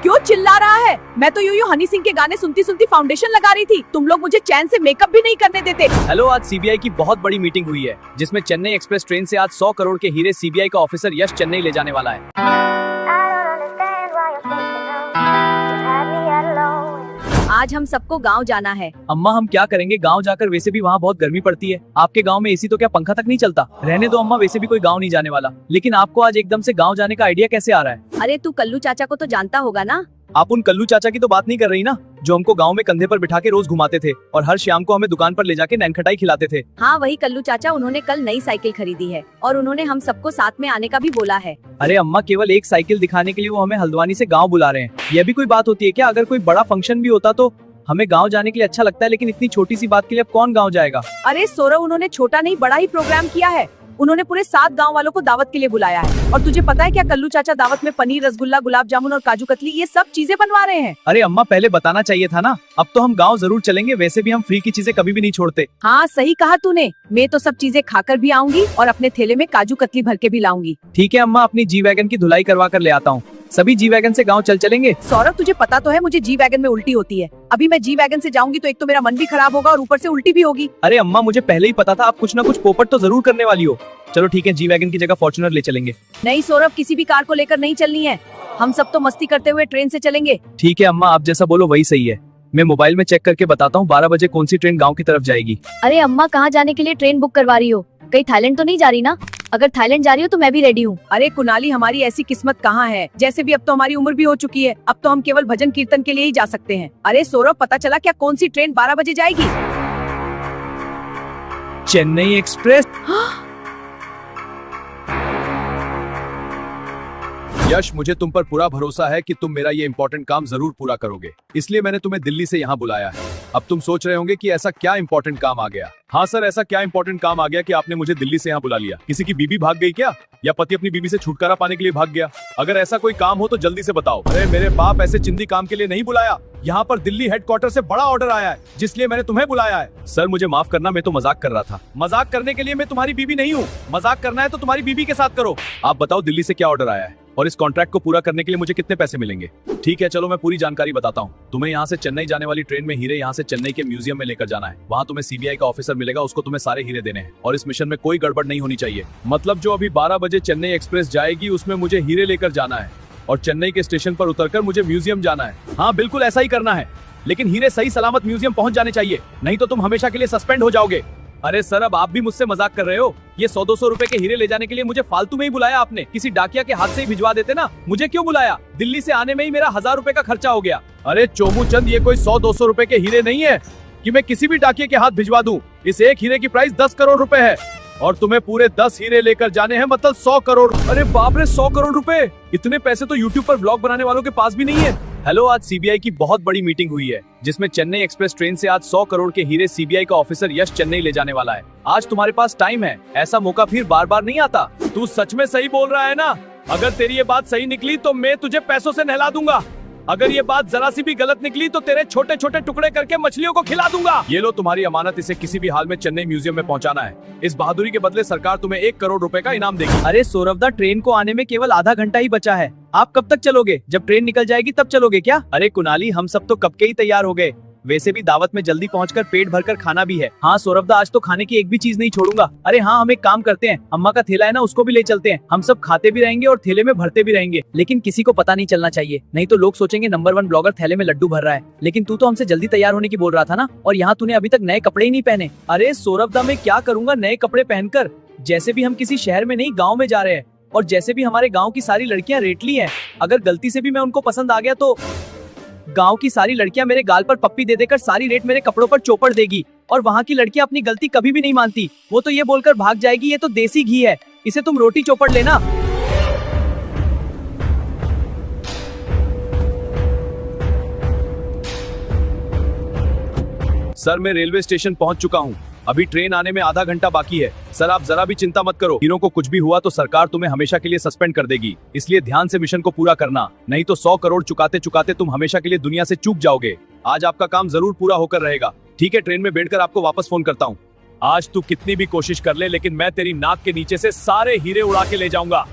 क्यों चिल्ला रहा है? मैं तो यूं हनी सिंह के गाने सुनती सुनती फाउंडेशन लगा रही थी। तुम लोग मुझे चैन से मेकअप भी नहीं करने देते। हेलो, आज सीबीआई की बहुत बड़ी मीटिंग हुई है जिसमें चेन्नई एक्सप्रेस ट्रेन से आज 100 करोड़ के हीरे सीबीआई का ऑफिसर यश चेन्नई ले जाने वाला है। आज हम सबको गांव जाना है। अम्मा, हम क्या करेंगे गांव जाकर? वैसे भी वहाँ बहुत गर्मी पड़ती है। आपके गांव में एसी तो क्या पंखा तक नहीं चलता? रहने दो अम्मा, वैसे भी कोई गांव नहीं जाने वाला। लेकिन आपको आज एकदम से गांव जाने का आइडिया कैसे आ रहा है? अरे तू कल्लू चाचा को तो जानता होगा ना? आप उन कल्लू चाचा की तो बात नहीं कर रही ना, जो हमको गांव में कंधे पर बिठा के रोज घुमाते थे और हर शाम को हमें दुकान पर ले जाके नैनखटाई खिलाते थे। हाँ, वही कल्लू चाचा। उन्होंने कल नई साइकिल खरीदी है और उन्होंने हम सबको साथ में आने का भी बोला है। अरे अम्मा, केवल एक साइकिल दिखाने के लिए वो हमें हल्द्वानी से गाँव बुला रहे हैं। यह भी कोई बात होती है क्या? अगर कोई बड़ा फंक्शन भी होता तो हमें गांव जाने के लिए अच्छा लगता है, लेकिन इतनी छोटी सी बात के लिए अब कौन गांव जाएगा? अरे सौरभ, उन्होंने छोटा नहीं बड़ा ही प्रोग्राम किया है। उन्होंने पूरे 7 गांव वालों को दावत के लिए बुलाया है। और तुझे पता है क्या, कल्लू चाचा दावत में पनीर, रसगुल्ला, गुलाब जामुन और काजू कतली ये सब चीजें बनवा रहे हैं। अरे अम्मा, पहले बताना चाहिए था ना। अब तो हम गांव जरूर चलेंगे, वैसे भी हम फ्री की चीजें कभी भी नहीं छोड़ते। हाँ, सही कहा तूने। मैं तो सब चीजें खाकर भी आऊंगी और अपने थैले में काजू कतली भर के भी लाऊंगी। ठीक है अम्मा, अपनी जी वैगन की धुलाई करवा कर ले आता हूँ। सभी जी वैगन से गांव चलेंगे। सौरभ, तुझे पता तो है मुझे जी वैगन में उल्टी होती है। अभी मैं जी वैगन से जाऊंगी तो एक तो मेरा मन भी खराब होगा और ऊपर से उल्टी भी होगी। अरे अम्मा, मुझे पहले ही पता था आप कुछ न कुछ पोपट तो जरूर करने वाली हो। चलो ठीक है, जी वैगन की जगह फॉर्च्यूनर ले चलेंगे। नहीं सौरभ, किसी भी कार को लेकर नहीं चलनी है। हम सब तो मस्ती करते हुए ट्रेन से चलेंगे। ठीक है अम्मा, आप जैसा बोलो वही सही है। मैं मोबाइल में चेक करके बताता हूँ 12 बजे कौन सी ट्रेन गाँव की तरफ जाएगी। अरे अम्मा, कहाँ जाने के लिए ट्रेन बुक करवा रही हो? कहीं थाईलैंड तो नहीं जा रही ना? अगर थाईलैंड जा रही हो तो मैं भी रेडी हूँ। अरे कुनाली, हमारी ऐसी किस्मत कहाँ है। जैसे भी अब तो हमारी उम्र भी हो चुकी है। अब तो हम केवल भजन कीर्तन के लिए ही जा सकते हैं। अरे सौरभ, पता चला क्या कौन सी ट्रेन 12 बजे जाएगी? चेन्नई एक्सप्रेस। यश, मुझे तुम पर पूरा भरोसा है कि तुम मेरा ये इंपॉर्टेंट काम जरूर पूरा करोगे, इसलिए मैंने तुम्हें दिल्ली से यहाँ बुलाया है। अब तुम सोच रहे होंगे कि ऐसा क्या इंपॉर्टेंट काम आ गया। हाँ सर, ऐसा क्या इंपॉर्टेंट काम आ गया कि आपने मुझे दिल्ली से यहाँ बुला लिया? किसी की बीबी भाग गई क्या, या पति अपनी बीबी से छुटकारा पाने के लिए भाग गया? अगर ऐसा कोई काम हो तो जल्दी से बताओ। अरे मेरे बाप ऐसे चिंदी काम के लिए नहीं बुलाया। यहाँ पर दिल्ली हेडक्वार्टर से बड़ा ऑर्डर आया है, जिसलिए मैंने तुम्हें बुलाया है। सर मुझे माफ करना, मैं तो मजाक कर रहा था। मजाक करने के लिए मैं तुम्हारी बीबी नहीं हूँ। मजाक करना है तो तुम्हारी बीबी के साथ करो। आप बताओ दिल्ली से क्या ऑर्डर आया है और इस कॉन्ट्रैक्ट को पूरा करने के लिए मुझे कितने पैसे मिलेंगे? ठीक है, चलो मैं पूरी जानकारी बताता हूँ। तुम्हें यहाँ से चेन्नई जाने वाली ट्रेन में हीरे यहाँ से चेन्नई के म्यूजियम में लेकर जाना है। वहाँ तुम्हें सीबीआई का ऑफिसर मिलेगा, उसको तुम्हें सारे हीरे देने हैं और इस मिशन में कोई गड़बड़ नहीं होनी चाहिए। मतलब जो अभी 12 बजे चेन्नई एक्सप्रेस जाएगी उसमें मुझे हीरे लेकर जाना है और चेन्नई के स्टेशन पर उतरकर मुझे म्यूजियम जाना है। हाँ बिल्कुल ऐसा ही करना है, लेकिन हीरे सही सलामत म्यूजियम पहुंच जाने चाहिए, नहीं तो तुम हमेशा के लिए सस्पेंड हो जाओगे। अरे सर, अब आप भी मुझसे मजाक कर रहे हो? ये 100-200 रुपए के हीरे ले जाने के लिए मुझे फालतू में ही बुलाया आपने? किसी डाकिया के हाथ से ही भिजवा देते ना। मुझे क्यों बुलाया? दिल्ली से आने में ही मेरा 1000 रुपए का खर्चा हो गया। अरे चोमू चंद, ये कोई 100-200 रुपए के हीरे नहीं है कि मैं किसी भी डाकिये के हाथ भिजवा दूं। इस एक हीरे की प्राइस 10 करोड़ रुपए है और तुम्हें पूरे 10 हीरे लेकर जाने हैं, मतलब 100 करोड़। अरे बाप रे, 100 करोड़ रुपए! इतने पैसे तो यूट्यूब पर व्लॉग बनाने वालों के पास भी नहीं है। हेलो, आज सीबीआई की बहुत बड़ी मीटिंग हुई है जिसमें चेन्नई एक्सप्रेस ट्रेन से आज 100 करोड़ के हीरे सीबीआई का ऑफिसर यश चेन्नई ले जाने वाला है। आज तुम्हारे पास टाइम है, ऐसा मौका फिर बार बार नहीं आता। तू सच में सही बोल रहा है ना? अगर तेरी ये बात सही निकली तो मैं तुझे पैसों से नहला दूंगा। अगर ये बात जरा सी भी गलत निकली तो तेरे छोटे छोटे टुकड़े करके मछलियों को खिला दूंगा। ये लो तुम्हारी अमानत, इसे किसी भी हाल में चेन्नई म्यूजियम में पहुंचाना है। इस बहादुरी के बदले सरकार तुम्हें 1 करोड़ रुपए का इनाम देगी। अरे सौरभ, ट्रेन को आने में केवल आधा घंटा ही बचा है। आप कब तक चलोगे? जब ट्रेन निकल जाएगी तब चलोगे क्या? अरे कुनाली, हम सब तो कब के ही तैयार हो गए। वैसे भी दावत में जल्दी पहुंचकर पेट भरकर खाना भी है। हाँ सौरभ, आज तो खाने की एक भी चीज नहीं छोड़ूंगा। अरे हाँ, हम एक काम करते हैं, अम्मा का थैला है ना, उसको भी ले चलते हैं। हम सब खाते भी रहेंगे और थैले में भरते भी रहेंगे, लेकिन किसी को पता नहीं चलना चाहिए, नहीं तो लोग सोचेंगे नंबर 1 ब्लॉगर थैले में लड्डू भर रहा है। लेकिन तू तो हमसे जल्दी तैयार होने की बोल रहा था ना, और यहाँ तूने अभी तक नए कपड़े ही नहीं पहने। अरे सौरभ, मैं क्या करूंगा नए कपड़े पहनकर? जैसे भी हम किसी शहर में नहीं गाँव में जा रहे हैं, और जैसे भी हमारे गाँव की सारी लड़कियां रेटली है। अगर गलती से भी मैं उनको पसंद आ गया तो गांव की सारी लड़कियां मेरे गाल पर पप्पी दे देकर सारी रेट मेरे कपड़ों पर चौपड़ देगी, और वहाँ की लड़कियां अपनी गलती कभी भी नहीं मानती। वो तो ये बोलकर भाग जाएगी, ये तो देसी घी है, इसे तुम रोटी चौपड़ लेना। सर मैं रेलवे स्टेशन पहुंच चुका हूं। अभी ट्रेन आने में आधा घंटा बाकी है। सर आप जरा भी चिंता मत करो, हीरो को कुछ भी हुआ तो सरकार तुम्हें हमेशा के लिए सस्पेंड कर देगी, इसलिए ध्यान से मिशन को पूरा करना, नहीं तो 100 करोड़ चुकाते चुकाते तुम हमेशा के लिए दुनिया से चूक जाओगे। आज आपका काम जरूर पूरा होकर रहेगा। ठीक है, ट्रेन में बैठकर आपको वापस फोन करता हूँ। आज तू कितनी भी कोशिश कर ले, लेकिन मैं तेरी नाक के नीचे से सारे हीरे उड़ा के ले जाऊंगा।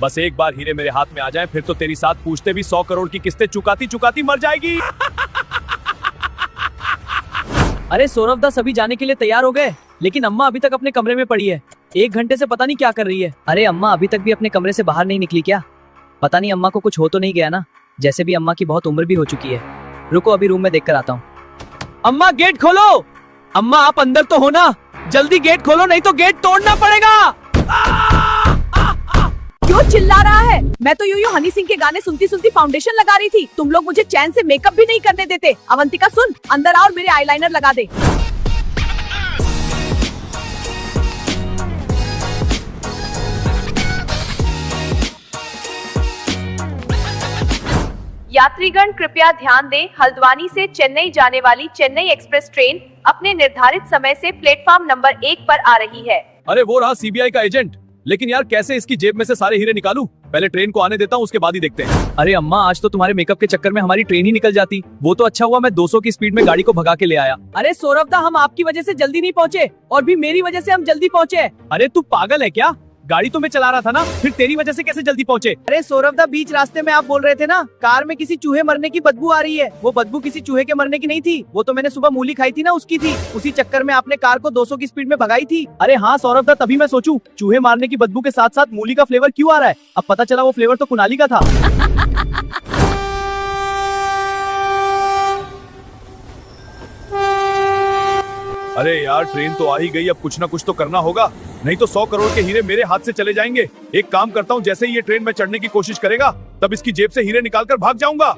बस एक बार हीरे मेरे हाथ में आ जाए, फिर तो तेरी साथ पूछते भी 100 करोड़ की किस्तें चुकाती चुकाती मर जाएगी। अरे सौरभ दा, सभी जाने के लिए तैयार हो गए, लेकिन अम्मा अभी तक अपने कमरे में पड़ी है। 1 घंटे से पता नहीं क्या कर रही है। अरे अम्मा अभी तक भी अपने कमरे से बाहर नहीं निकली क्या? पता नहीं अम्मा को कुछ हो तो नहीं गया ना। जैसे भी अम्मा की बहुत उम्र भी हो चुकी है। रुको अभी रूम में देख कर आता हूँ। अम्मा गेट खोलो। अम्मा आप अंदर तो हो ना? जल्दी गेट खोलो, नहीं तो गेट तोड़ना पड़ेगा। क्यों चिल्ला रहा है? मैं तो यूं हनी सिंह के गाने सुनती सुनती फाउंडेशन लगा रही थी। तुम लोग मुझे चैन से मेकअप भी नहीं करने देते। अवंतिका सुन, अंदर आ और मेरे आईलाइनर लगा दे। यात्रीगण कृपया ध्यान दें, हल्द्वानी से चेन्नई जाने वाली चेन्नई एक्सप्रेस ट्रेन अपने निर्धारित समय से प्लेटफॉर्म नंबर 1 पर आ रही है। अरे वो रहा सीबीआई का एजेंट। लेकिन यार कैसे इसकी जेब में से सारे हीरे निकालूं? पहले ट्रेन को आने देता हूँ, उसके बाद ही देखते हैं। अरे अम्मा, आज तो तुम्हारे मेकअप के चक्कर में हमारी ट्रेन ही निकल जाती। वो तो अच्छा हुआ मैं 200 की स्पीड में गाड़ी को भगा के ले आया। अरे सौरभ दा, हम आपकी वजह से जल्दी नहीं पहुँचे और भी मेरी वजह से हम जल्दी पहुँचे। अरे तू पागल है क्या? गाड़ी तो मैं चला रहा था ना, फिर तेरी वजह से कैसे जल्दी पहुंचे? अरे सौरभ दा, बीच रास्ते में आप बोल रहे थे ना कार में किसी चूहे मरने की बदबू आ रही है। वो बदबू किसी चूहे के मरने की नहीं थी, वो तो मैंने सुबह मूली खाई थी ना, उसकी थी। उसी चक्कर में आपने कार को 200 की स्पीड में भगाई थी। अरे हाँ सौरभ दा, तभी मैं सोचूं चूहे मारने की बदबू के साथ साथ मूली का फ्लेवर क्यों आ रहा है। अब पता चला वो फ्लेवर तो कुनाली का था। अरे यार ट्रेन तो आ ही गई, अब कुछ ना कुछ तो करना होगा, नहीं तो 100 करोड़ के हीरे मेरे हाथ से चले जाएंगे। एक काम करता हूँ, जैसे ही ये ट्रेन में चढ़ने की कोशिश करेगा तब इसकी जेब से हीरे निकालकर भाग जाऊंगा।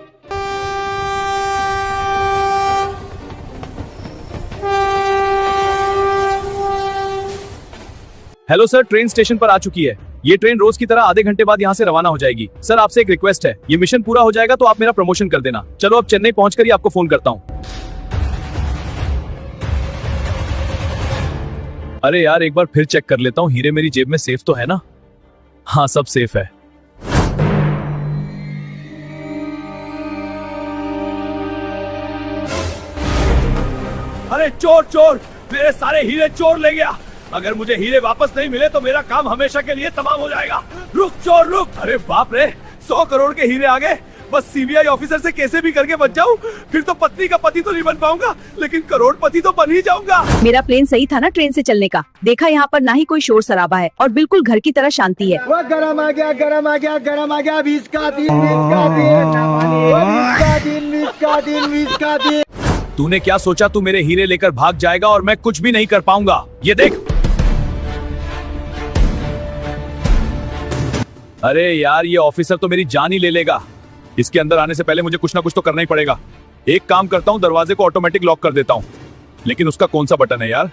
हेलो सर, ट्रेन स्टेशन पर आ चुकी है। ये ट्रेन रोज की तरह आधे घंटे बाद यहाँ से रवाना हो जाएगी। सर आपसे एक रिक्वेस्ट है, ये मिशन पूरा हो जाएगा तो आप मेरा प्रमोशन कर देना। चलो अब चेन्नई पहुंचकर ही आपको फोन करता हूँ। अरे यार एक बार फिर चेक कर लेता हूँ, हीरे मेरी जेब में सेफ तो है ना? हाँ सब सेफ है। अरे चोर चोर, मेरे सारे हीरे चोर ले गया। अगर मुझे हीरे वापस नहीं मिले तो मेरा काम हमेशा के लिए तमाम हो जाएगा। रुक चोर रुक। अरे बाप रे, 100 करोड़ के हीरे आ गए। बस सीबीआई ऑफिसर से कैसे भी करके बच जाऊं, फिर तो पत्नी का पति तो नहीं बन पाऊंगा, लेकिन करोड़पति तो बन ही जाऊंगा। मेरा प्लेन सही था ना ट्रेन से चलने का? देखा यहाँ पर ना ही कोई शोर शराबा है और बिल्कुल घर की तरह शांति है। वो गरम आ गया, गरम आ गया, गरम आ गया। 20 का दिन, 20 का दिन, 20 का दिन, 20 का दिन, 20 का दिन। तूने क्या सोचा तू मेरे हीरे लेकर भाग जाएगा और मैं कुछ भी नहीं कर पाऊंगा? ये देख। अरे यार ये ऑफिसर तो मेरी जान ही ले लेगा। इसके अंदर आने से पहले मुझे कुछ ना कुछ तो करना ही पड़ेगा। एक काम करता हूँ, दरवाजे को ऑटोमेटिक लॉक कर देता हूँ, लेकिन उसका कौन सा बटन है यार?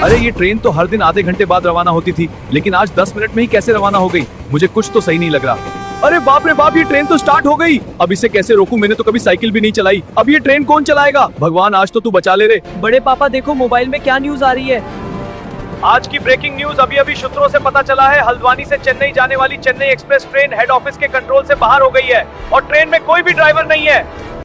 अरे ये ट्रेन तो हर दिन आधे घंटे बाद रवाना होती थी, लेकिन आज 10 मिनट में ही कैसे रवाना हो गई? मुझे कुछ तो सही नहीं लग रहा। अरे बाप रे बाप, ये ट्रेन तो स्टार्ट हो गई। अब इसे कैसे रोकूं? मैंने तो कभी साइकिल भी नहीं चलाई। अब ये ट्रेन कौन चलाएगा? भगवान आज तो तू बचा ले रे। बड़े पापा देखो मोबाइल में क्या न्यूज आ रही है। आज की ब्रेकिंग न्यूज अभी अभी सूत्रों से पता चला है, हल्द्वानी से चेन्नई जाने वाली Chennai express train head office के कंट्रोल से बाहर हो गई है और ट्रेन में कोई भी ड्राइवर नहीं है।